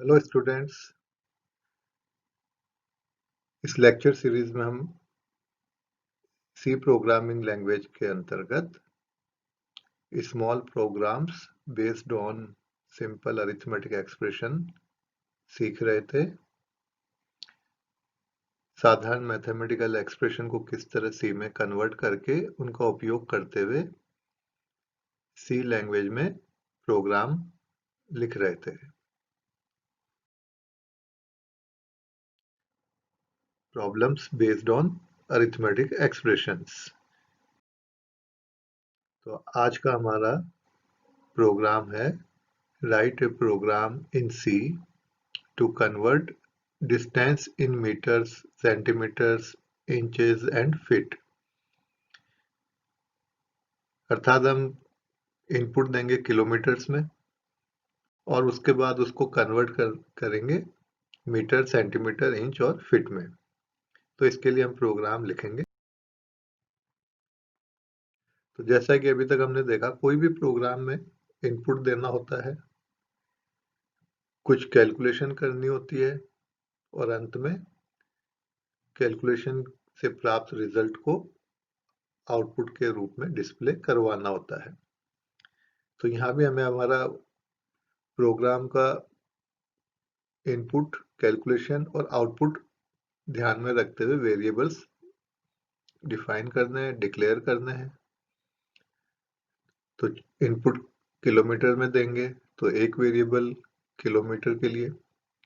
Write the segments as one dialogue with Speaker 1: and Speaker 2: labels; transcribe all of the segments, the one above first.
Speaker 1: Hello students. इस lecture series में हम सी प्रोग्रामिंग लैंग्वेज के अंतर्गत small programs based on simple arithmetic expression सीख रहे थे। साधारण मैथमेटिकल एक्सप्रेशन को किस तरह सी में कन्वर्ट करके उनका उपयोग करते हुए सी लैंग्वेज में प्रोग्राम लिख रहे थे। Problems based on arithmetic expressions. तो आज का हमारा प्रोग्राम है write a program in C to convert distance in meters, centimeters, inches and feet। अर्थात हम इनपुट देंगे किलोमीटर्स में और उसके बाद उसको कन्वर्ट करेंगे मीटर, सेंटीमीटर, इंच और फीट में। तो इसके लिए हम प्रोग्राम लिखेंगे। तो जैसा कि अभी तक हमने देखा, कोई भी प्रोग्राम में इनपुट देना होता है, कुछ कैलकुलेशन करनी होती है और अंत में कैलकुलेशन से प्राप्त रिजल्ट को आउटपुट के रूप में डिस्प्ले करवाना होता है। तो यहाँ भी हमें हमारा प्रोग्राम का इनपुट, कैलकुलेशन और आउटपुट ध्यान में रखते हुए वेरिएबल्स डिफाइन करने हैं, डिक्लेयर करने हैं। तो इनपुट किलोमीटर में देंगे तो एक वेरिएबल किलोमीटर के लिए,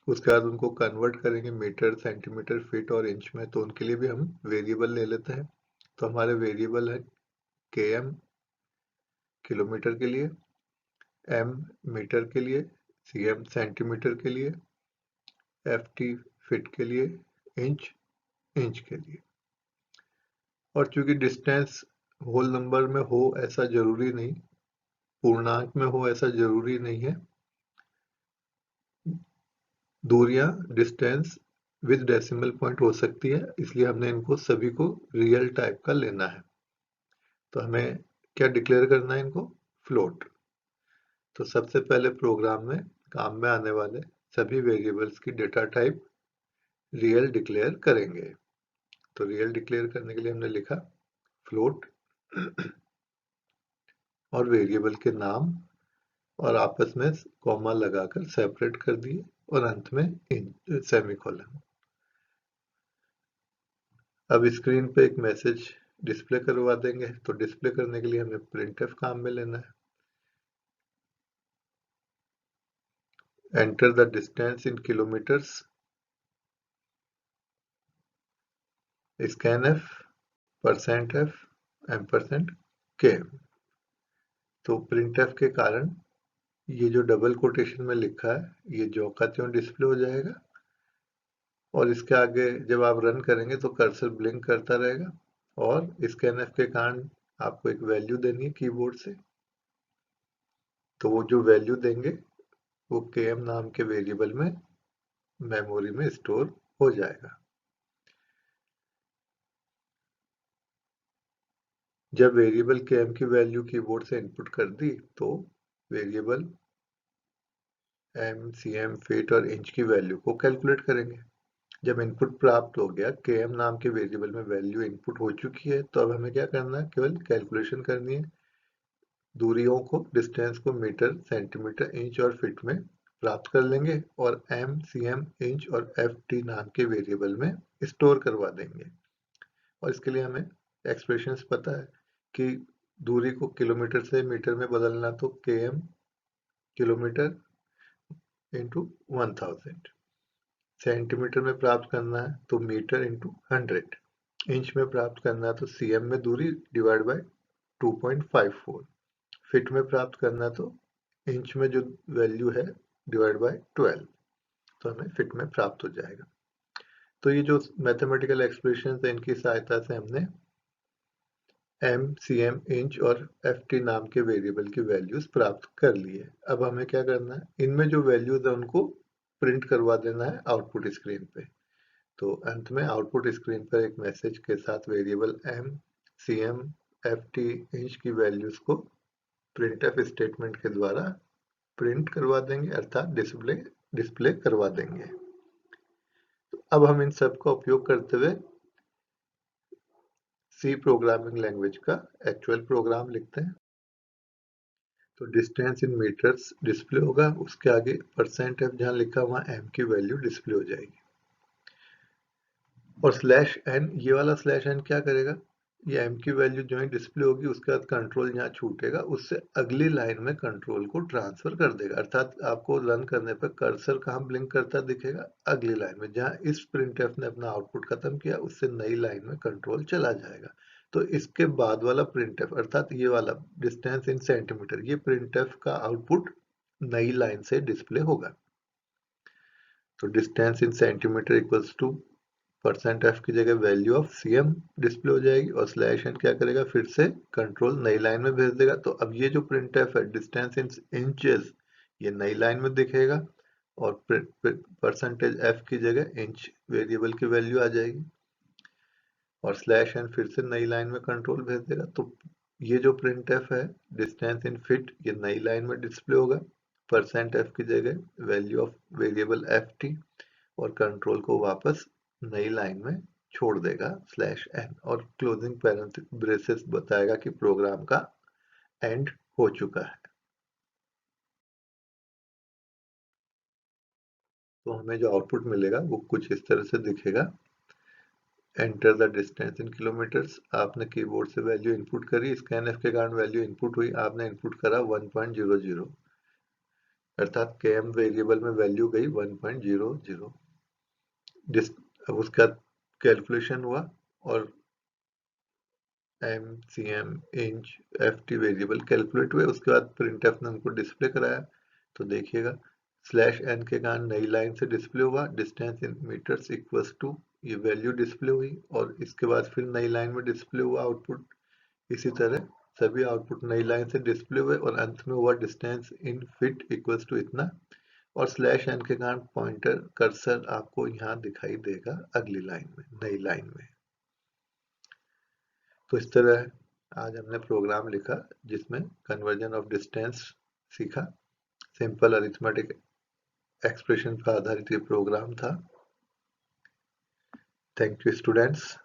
Speaker 1: उसके बाद उनको कन्वर्ट करेंगे मीटर, सेंटीमीटर, फीट और इंच में, तो उनके लिए भी हम वेरिएबल ले लेते हैं। तो हमारे वेरिएबल है km किलोमीटर के लिए, m मीटर के लिए, cm सेंटीमीटर के लिए, ft फीट के लिए, इंच के लिए। और चूंकि डिस्टेंस होल नंबर में हो ऐसा जरूरी नहीं, पूर्णांक में हो ऐसा जरूरी नहीं है, दूरियां डिस्टेंस विद डेसिमल पॉइंट हो सकती है, इसलिए हमने इनको सभी को रियल टाइप का लेना है। तो हमें क्या डिक्लेयर करना है, इनको फ्लोट। तो सबसे पहले प्रोग्राम में काम में आने वाले सभी वेरिएबल्स की डेटा टाइप रियल डिक्लेयर करेंगे। तो रियल डिक्लेयर करने के लिए हमने लिखा फ्लोट और वेरिएबल के नाम और आपस में कॉमा लगाकर सेपरेट कर दिए और अंत में सेमीकोलन। अब स्क्रीन पे एक मैसेज डिस्प्ले करवा देंगे। तो डिस्प्ले करने के लिए हमें प्रिंटफ काम में लेना है। Enter the distance in kilometres, scan F, %f, ampersand के। तो प्रिंटफ के कारण ये जो डबल कोटेशन में लिखा है ये ज्यों का त्यों डिस्प्ले हो जाएगा और इसके आगे जब आप रन करेंगे तो कर्सर ब्लिंक करता रहेगा और स्कैनएफ के कारण आपको एक वैल्यू देनी है कीबोर्ड से। तो वो जो वैल्यू देंगे वो km नाम के वेरिएबल में मेमोरी में स्टोर हो जाएगा। जब वेरिएबल km की वैल्यू कीबोर्ड से इनपुट कर दी तो वेरिएबल m, cm, फीट और इंच की वैल्यू को कैलकुलेट करेंगे। जब इनपुट प्राप्त हो गया, km नाम के वेरिएबल में वैल्यू इनपुट हो चुकी है, तो अब हमें क्या करना है, केवल कैलकुलेशन करनी है। दूरियों को, डिस्टेंस को मीटर, सेंटीमीटर, इंच और फीट में प्राप्त कर लेंगे और m, cm, इंच और ft नाम के वेरिएबल में स्टोर करवा देंगे। और इसके लिए हमें एक्सप्रेशंस पता है कि दूरी को किलोमीटर से मीटर में बदलना तो km किलोमीटर इंटू 1000, सेंटीमीटर में प्राप्त करना है तो मीटर इंटू 100, इंच में प्राप्त करना है तो cm में दूरी डिवाइड बाय 2.54, फीट में प्राप्त करना है तो इंच में जो वैल्यू है डिवाइड बाय 12, तो हमें फीट में प्राप्त हो जाएगा। तो ये जो मैथमेटिकल एक्सप्रेशन है इनकी सहायता से हमने m, cm, इंच और ft नाम के वेरिएबल की वैल्यूज प्राप्त कर ली है। अब हमें क्या करना है, इनमें जो वैल्यूज है उनको प्रिंट करवा देना है आउटपुट स्क्रीन पे। तो अंत में आउटपुट स्क्रीन पर एक मैसेज के साथ variable m, cm, ft, inch की वैल्यूज को प्रिंटफ स्टेटमेंट के द्वारा प्रिंट करवा देंगे, अर्थात डिस्प्ले डिस्प्ले करवा देंगे। तो अब हम इन सब का उपयोग करते हुए सी प्रोग्रामिंग लैंग्वेज का एक्चुअल प्रोग्राम लिखते हैं। तो डिस्टेंस इन मीटर्स डिस्प्ले होगा, उसके आगे %f जहां लिखा हुआ m की वैल्यू डिस्प्ले हो जाएगी। और /n, ये वाला /n क्या करेगा, ये m की वैल्यू जो है डिस्प्ले होगी, उसके बाद कंट्रोल जहां छूटेगा उससे अगली लाइन में कंट्रोल को ट्रांसफर कर देगा। अर्थात आपको रन करने पर कर्सर कहां ब्लिंक करता दिखेगा, अगली लाइन में, जहां इस printf ने अपना आउटपुट खत्म किया उससे नई लाइन में कंट्रोल चला जाएगा। तो इसके बाद वाला printf अर्थात ये वाला डिस्टेंस इन सेंटीमीटर, ये printf का आउटपुट नई लाइन से डिस्प्ले होगा। तो distance in centimetre equals to %f की जगह वैल्यू ऑफ cm डिस्प्ले हो जाएगी, और /n क्या करेगा, फिर से कंट्रोल नई लाइन में भेज देगा। तो अब ये जो printf है डिस्टेंस इन इंचेस, ये नई लाइन में दिखेगा, और %f की जगह इंच वेरिएबल की वैल्यू आ जाएगी, और /n फिर से नई लाइन में कंट्रोल भेज देगा। तो ये जो printf है डिस्टेंस इन फीट, ये नई लाइन में डिस्प्ले होगा, %f की जगह वैल्यू ऑफ वेरिएबल ft, और कंट्रोल को वापस नई लाइन में छोड़ देगा /n, और क्लोजिंग ब्रेसेस बताएगा कि प्रोग्राम का एंड हो चुका है। तो हमें जो आउटपुट मिलेगा वो कुछ इस तरह से दिखेगा। Enter the distance in kilometres, आपने कीबोर्ड से वैल्यू इनपुट करी, स्कैनफ के कारण वैल्यू इनपुट हुई, आपने इनपुट करा 1.00, अर्थात km वेरिएबल में वैल्यू गई 1.00। अब उसका कैलकुलेशन हुआ, और m, cm, inch, ft variable calculate हुए, उसके बाद printf ने उनको डिस्प्ले कराया। तो देखिएगा /n के कारण नई लाइन से डिस्प्ले हुआ, distance in metres equals to, ये वैल्यू डिस्प्ले हुई, और इसके बाद फिर नई लाइन में डिस्प्ले हुआ आउटपुट। इसी तरह सभी आउटपुट नई लाइन से डिस्प्ले हुए, और अंत में हुआ distance in feet equals to इतना, और /n के कारण पॉइंटर कर्सर आपको यहाँ दिखाई देगा अगली लाइन में, नई लाइन में। तो इस तरह आज हमने प्रोग्राम लिखा जिसमें कन्वर्जन ऑफ डिस्टेंस सीखा। सिंपल अरिथमेटिक एक्सप्रेशन पर आधारित ये प्रोग्राम था। Thank you students.